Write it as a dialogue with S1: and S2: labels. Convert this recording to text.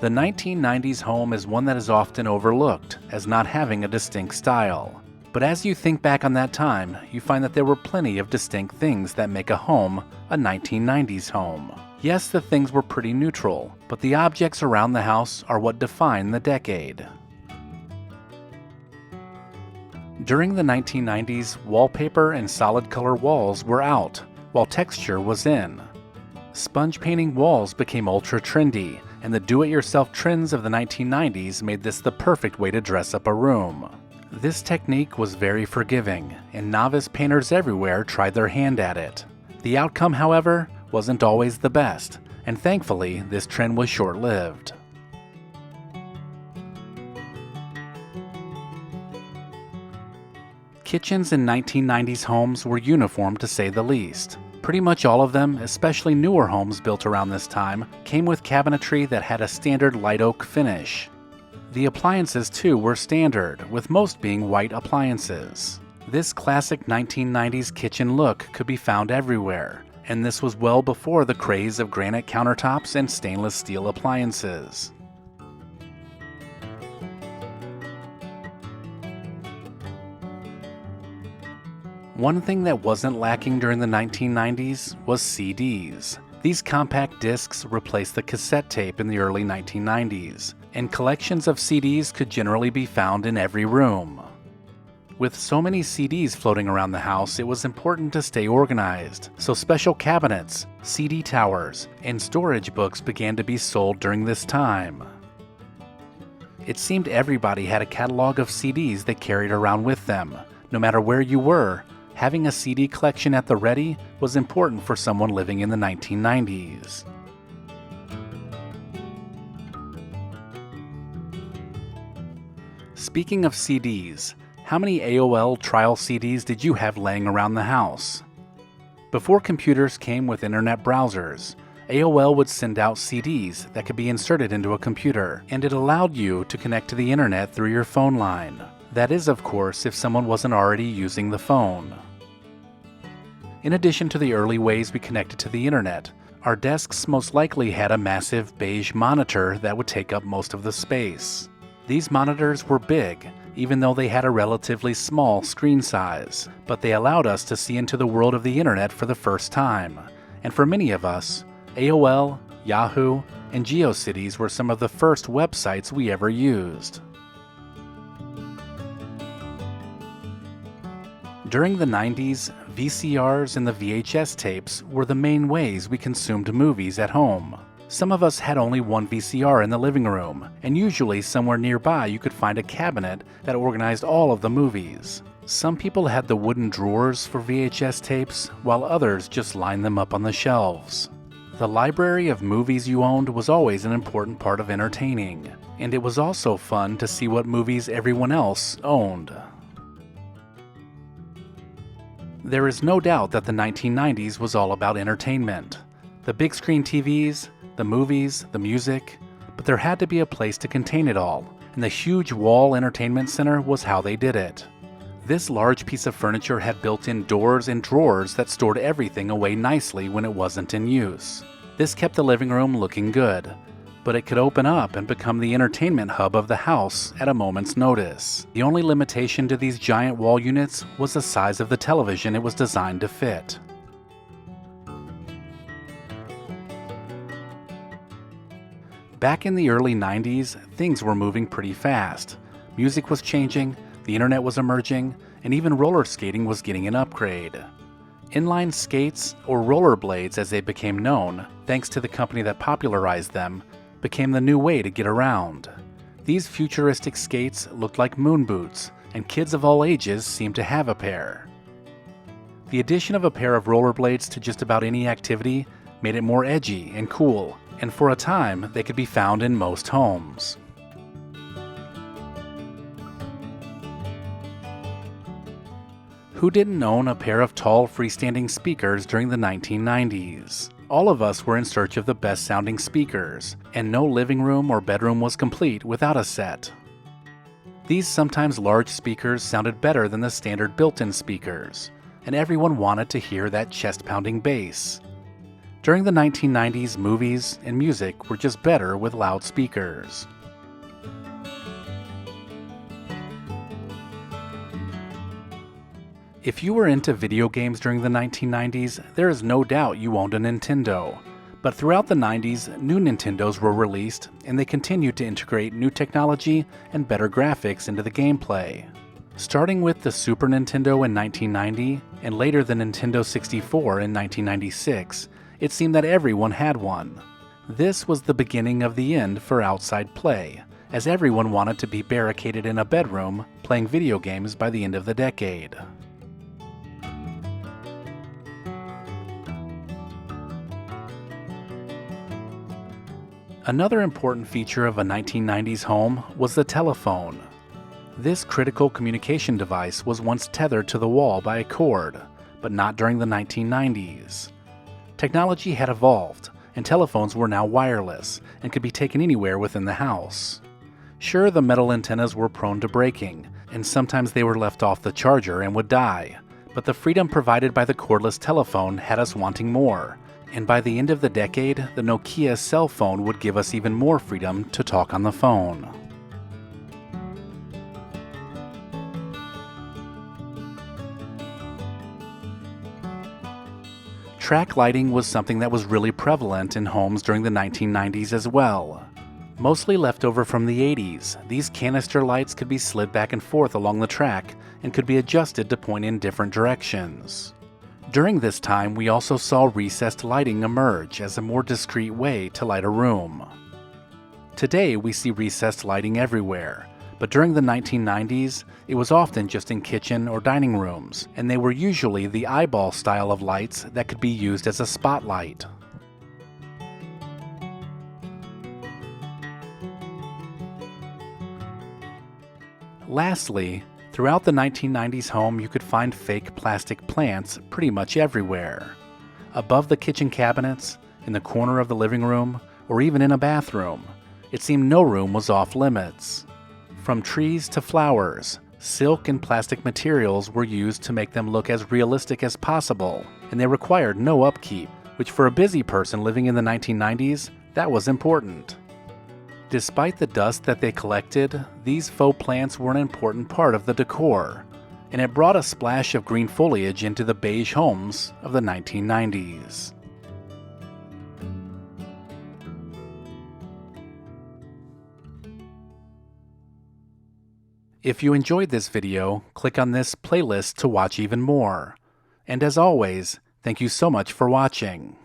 S1: The 1990s home is one that is often overlooked as not having a distinct style. But as you think back on that time, you find that there were plenty of distinct things that make a home a 1990s home. Yes, the things were pretty neutral, but the objects around the house are what define the decade. During the 1990s, wallpaper and solid color walls were out, while texture was in. Sponge painting walls became ultra trendy, and the do-it-yourself trends of the 1990s made this the perfect way to dress up a room. This technique was very forgiving, and novice painters everywhere tried their hand at it. The outcome, however, wasn't always the best, and thankfully, this trend was short-lived. Kitchens in 1990s homes were uniform to say the least. Pretty much all of them, especially newer homes built around this time, came with cabinetry that had a standard light oak finish. The appliances too were standard, with most being white appliances. This classic 1990s kitchen look could be found everywhere, and this was well before the craze of granite countertops and stainless steel appliances. One thing that wasn't lacking during the 1990s was CDs. These compact discs replaced the cassette tape in the early 1990s, and collections of CDs could generally be found in every room. With so many CDs floating around the house, it was important to stay organized, so special cabinets, CD towers, and storage books began to be sold during this time. It seemed everybody had a catalog of CDs they carried around with them. No matter where you were, having a CD collection at the ready was important for someone living in the 1990s. Speaking of CDs, how many AOL trial CDs did you have laying around the house? Before computers came with internet browsers, AOL would send out CDs that could be inserted into a computer, and it allowed you to connect to the internet through your phone line. That is, of course, if someone wasn't already using the phone. In addition to the early ways we connected to the internet, our desks most likely had a massive beige monitor that would take up most of the space. These monitors were big, even though they had a relatively small screen size, but they allowed us to see into the world of the internet for the first time. And for many of us, AOL, Yahoo, and GeoCities were some of the first websites we ever used. During the 90s, VCRs and the VHS tapes were the main ways we consumed movies at home. Some of us had only one VCR in the living room, and usually somewhere nearby you could find a cabinet that organized all of the movies. Some people had the wooden drawers for VHS tapes, while others just lined them up on the shelves. The library of movies you owned was always an important part of entertaining, and it was also fun to see what movies everyone else owned. There is no doubt that the 1990s was all about entertainment. The big screen TVs, the movies, the music, but there had to be a place to contain it all, and the huge wall entertainment center was how they did it. This large piece of furniture had built-in doors and drawers that stored everything away nicely when it wasn't in use. This kept the living room looking good, but it could open up and become the entertainment hub of the house at a moment's notice. The only limitation to these giant wall units was the size of the television it was designed to fit. Back in the early 90s, things were moving pretty fast. Music was changing, the internet was emerging, and even roller skating was getting an upgrade. Inline skates, or rollerblades as they became known, thanks to the company that popularized them, became the new way to get around. These futuristic skates looked like moon boots, and kids of all ages seemed to have a pair. The addition of a pair of rollerblades to just about any activity made it more edgy and cool, and for a time they could be found in most homes. Who didn't own a pair of tall freestanding speakers during the 1990s? All of us were in search of the best sounding speakers, and no living room or bedroom was complete without a set. These sometimes large speakers sounded better than the standard built-in speakers, and everyone wanted to hear that chest-pounding bass. During the 1990s, movies and music were just better with loudspeakers. If you were into video games during the 1990s, there is no doubt you owned a Nintendo. But throughout the 90s, new Nintendos were released, and they continued to integrate new technology and better graphics into the gameplay. Starting with the Super Nintendo in 1990, and later the Nintendo 64 in 1996, it seemed that everyone had one. This was the beginning of the end for outside play, as everyone wanted to be barricaded in a bedroom playing video games by the end of the decade. Another important feature of a 1990s home was the telephone. This critical communication device was once tethered to the wall by a cord, but not during the 1990s. Technology had evolved, and telephones were now wireless and could be taken anywhere within the house. Sure, the metal antennas were prone to breaking, and sometimes they were left off the charger and would die, but the freedom provided by the cordless telephone had us wanting more. And by the end of the decade, the Nokia cell phone would give us even more freedom to talk on the phone. Track lighting was something that was really prevalent in homes during the 1990s as well. Mostly left over from the 80s, these canister lights could be slid back and forth along the track and could be adjusted to point in different directions. During this time, we also saw recessed lighting emerge as a more discreet way to light a room. Today, we see recessed lighting everywhere, but during the 1990s, it was often just in kitchen or dining rooms, and they were usually the eyeball style of lights that could be used as a spotlight. Lastly, throughout the 1990s home, you could find fake plastic plants pretty much everywhere. Above the kitchen cabinets, in the corner of the living room, or even in a bathroom. It seemed no room was off limits. From trees to flowers, silk and plastic materials were used to make them look as realistic as possible, and they required no upkeep, which for a busy person living in the 1990s, that was important. Despite the dust that they collected, these faux plants were an important part of the decor, and it brought a splash of green foliage into the beige homes of the 1990s. If you enjoyed this video, click on this playlist to watch even more. And as always, thank you so much for watching.